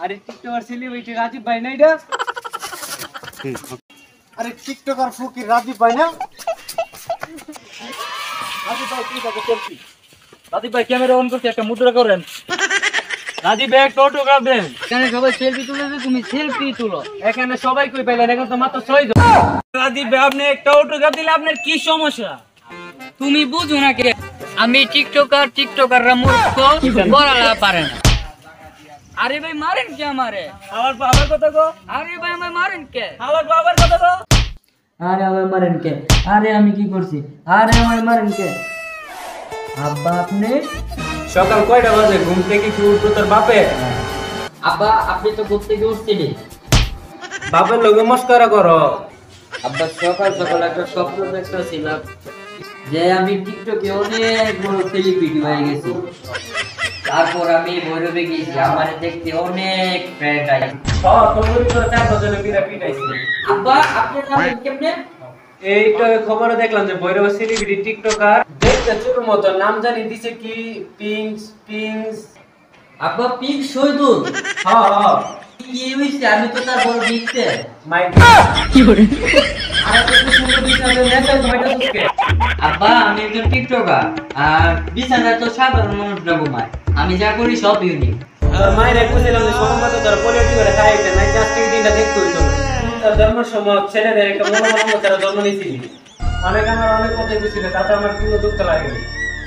আরে TikToker celebrity Rajib ভাই না এটা? আরে টিকটকার ফকির রাজীব ভাই না? রাজীব ভাই কি থাকে সেলফি? রাজীব ভাই ক্যামেরা অন করতে একটা মুদ্রা করেন। রাজীব ভাই একটা অটোগ্রাফ দেন। এখানে সবাই সেলফি তুলেছে, তুমি সেলফি তুলো। এখানে সবাই কই পাইলেন, এখন তো মাত্র 6 জন। রাজীব ভাই আপনি একটা অটোগ্রাফ দিলে আপনার কি সমস্যা? তুমি বুঝো না কে? আমি টিকটকাররা মূর্খ, বলালা পারে না। আরে ভাই মারেন কে আমারে? আমার বাবার কথা গো। আরে ভাই আমায় মারেন কে? আমার বাবার কথা গো। আরে আমায় মারেন কে? আরে আমি কি করছি? আরে আমায় মারেন কে? আব্বা আপনি সকাল কয়টা বাজে? ঘুম থেকে কি উঠলো তোর বাপে? আব্বা আপনি তো ঘুম থেকে উঠছিলেন। বাপের লগে মস্করা করো। আব্বা সকাল সকাল একটা স্বপ্ন দেখতেছিলাম যে আমি টিকটকে অনেক বড় সেলিব্রিটি হয়ে গেছি। তারপর আমি ভৈরবে গেছি, আমার দেখতে অনেক ফ্রেন্ড আছে। তোমার তো 4 জনের বিরা পিটাইছে। আব্বা আপনি নাম কেমনে? এইটা খবরে দেখলাম যে ভৈরব সেলিব্রিটি টিকটকার দেখতে ছোট মতো, নাম জানি দিছে কি পিংস। আব্বা পিংস শহীদুল? হ্যাঁ হ্যাঁ। কি হইছে? আমি তো তার বড় দেখতে মাইক কি করে? আরে তো সুন্দর বিছানা নেতা ভাইটা সুস্কে। আব্বা আমি একজন টিকটকার, আর বিছানা তো সাধারণ মানুষরা ঘুমায়, আমি যা করি সব ইউনিক। আর মায়ের কইছিলাম যে সম্মত তার পলিটি করে খাইতে নাই, আজকে দিনটা দেখতে হইতো না। তার জন্মের সময় ছেলেদের একটা মনোমালিন্য তারা জন্ম নিয়েছিল। আমার অনেক কথা বুঝছিল, তাতে আমার কোনো দুঃখ লাগেনি।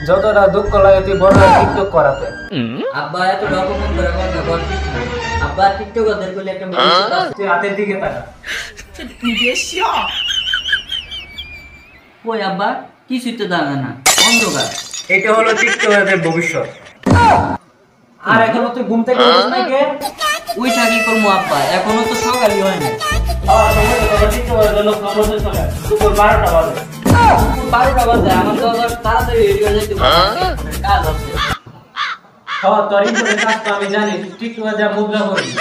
যতটা দুঃখ লাগে তুই বড় টিকটক করাতে। আব্বা এত ডকুমেন্ট করে কথা বল। আব্বা টিকটকারদের বলে একটা ভবিষ্যৎ আছে, তুই হাতের দিকে তাকা। তুই বেশিয়া কই আব্বা কিছুই তো দাঁড়া না, অন্ধকার। এটা হলো টিকটকারদের ভবিষ্যৎ। আর এখনো তুই ঘুম থেকে উঠিস নাই কে? ওইটা কি করবো আব্বা, এখনো তো সকালই হয় না। দুপুর 12টা বাজে। আমার তো আবার তাড়াতাড়ি রেডি হয়ে যেতে কাজ আছে। তোর ইম্পর্টেন্ট কাজ তো আমি জানি, টিকটকে যা মুদ্রা করবি।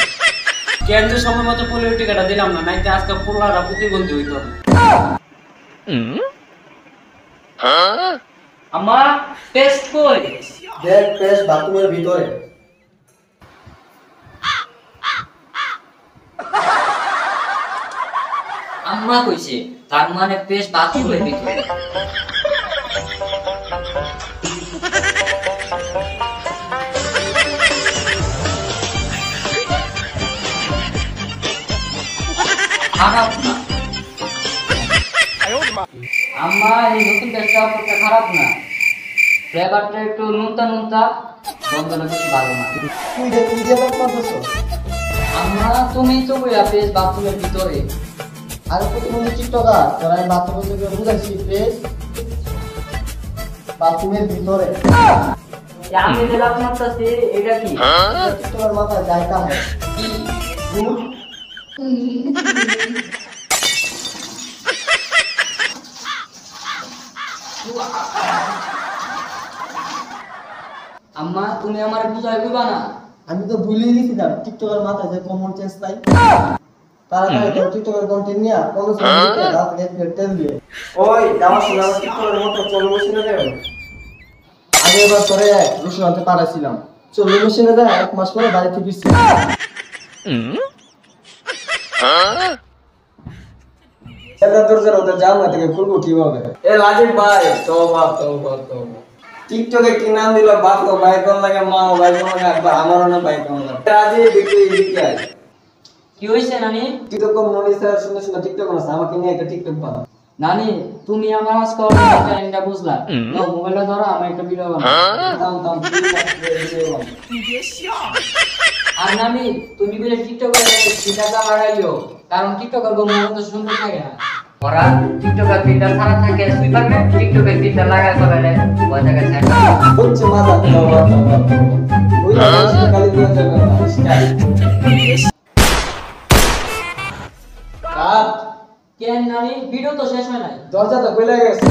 কেন যে সময় মতো পোলিও টিকাটা দিলাম না, নাইতে আজকে পোলারা প্রতিবন্ধী হইতো। আমার টেস্ট কই? দেখ পেশ বাথরুমের ভিতরে। আম্মা কইছে, তার মানে পেশ বাথরুমের ভিতরে। খারাপ না আম্মা, এই নতুন পেশটা আপনার খারাপ না, ফ্লেভারটা একটু নুনতা গন্ধটা বেশি ভালো না। তুই যে লোক করতেছ আম্মা তুমি তো কইয়া পেশ বাথরুমের ভিতরে। আর প্রতিবন্ধী টিকটকার তোরা এই বাথরুমের থেকে বুঝাইছি পেশ বাথরুমের ভিতরে। আমি দিলাম না তো সে এটা কি? টিকটকার মাথায় যাইতা হয় কি? আম্মা তুমি আমার বুঝাই কইবা না? আমি তো ভুলেই গেছিলাম টিকটকার মাথায় যে কমন চেঞ্জ নাই। তাড়াতাড়ি তো টিকটকের কন্টেন্ট নিয়ে কোনো সময় রাত রেট তেল দিয়ে ওই আমার সঙ্গে আমার টিকটকের মতো চলো মেশিনে যাবে। আগে এবার তোরে রসুন আনতে পাঠাইছিলাম, চলো মেশিনে যায় 1 মাস পরে বাড়িতে ফিরছি। এটা দরজার ওটা জানলা থেকে খুলবো কিভাবে? এ রাজীব ভাই তওবা টিকটকে কি নাম দিল? বাপ তো ভাই কোন লাগে, মা ভাই কোন লাগে, আমারও না ভাই কোন লাগে। রাজীব দেখি আই কি হইছে নানি? টিকটক মনি স্যার শুনে টিকটক করছ, আমাকে নিয়ে একটা টিকটক বানাও। নানি তুমি আমার আজকে অনলাইনটা বুঝলা তো, মোবাইলটা ধরো আমি একটা ভিডিও বানাবো। তাম আর নানি তুমি বলে টিকটকে সিটাটা লাগাইও, কারণ টিকটকের গো মন তো সুন্দর থাকে না। ওরা টিকটকের তিনটা ছাড়া থাকে সুইপার মে, টিকটকের তিনটা লাগা সবাইলে ওই জায়গায় থাকে হচ্ছে মজা তওবা ওই কালি দিয়ে যাবে না স্টাইল কাট। কেন নানি ভিডিও তো শেষ হয় নাই? দরজা তো খুলে গেছে।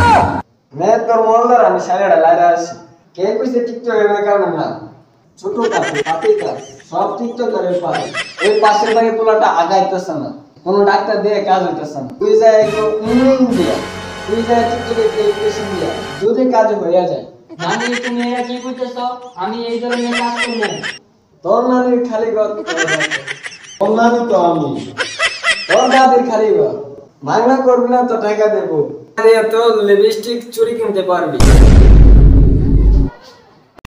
মে তোর মনদার আমি সাইডে লাইরা আসি। কে কইছে টিকটকে এর কারণে না? ছোট কাজ হাতে কাজ সব টিকটকারের পারে। ওই পাশের বাড়ির পোলাটা আগাইতেছে না, কোনো ডাক্তার দিয়ে কাজ হইতেছে না। তুই যায় একটু দিয়া, তুই যায় টিকটকে ক্রিয়েশন দিয়া, যদি কাজ হইয়া যায়। নানি তুমি এটা কি কইতেছো? আমি এই ধরনের কাজ করব? তোর নানির খালি ঘর তোর নানি তো আমি তোর দাদির খালি ঘর মাংনা করবি না তো টাকা দেবো আরে তোর লিপস্টিক চুরি কিনতে পারবি